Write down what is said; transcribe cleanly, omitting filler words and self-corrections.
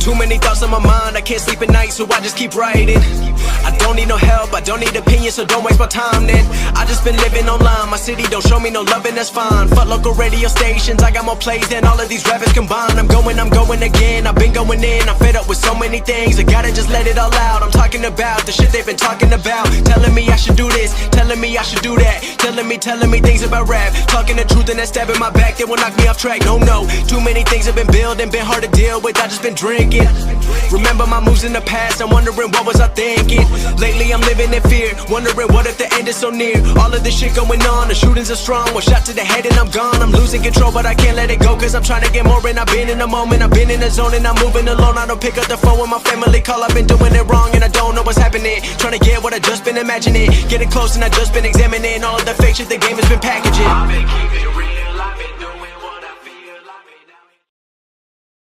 Too many thoughts on my mind, I can't sleep at night, so I just keep writing. I don't need no help, I don't need opinions, so don't waste my time then. I just been living online, my city don't show me no love and that's fine. Fuck local radio stations, I got more plays than all of these rappers combined. I'm going again, I've been going in, I'm fed up with so many things, I gotta just let it all out. I'm talking about the shit they've been talking about, telling me I should do this, telling me I should do that, telling me things about rap, talking the truth and that stab in my back that will knock me off track. No, too many things have been building, been hard to deal with, I just been drinking. Remember my moves in the past, I'm wondering what was I thinking. Lately I'm living in fear, wondering what if the end is so near. All of this shit going on, the shootings are strong, one shot to the head and I'm gone. I'm losing control but I can't let it go, cause I'm trying to get more. And I've been in the moment, I've been in the zone, and I'm moving alone. I don't pick up the phone when my family call, I've been doing it wrong and I don't know what's happening. Trying to get what I just been imagining, getting close and I just been examining all of the fake shit the game has been packaging. I've been keeping it real.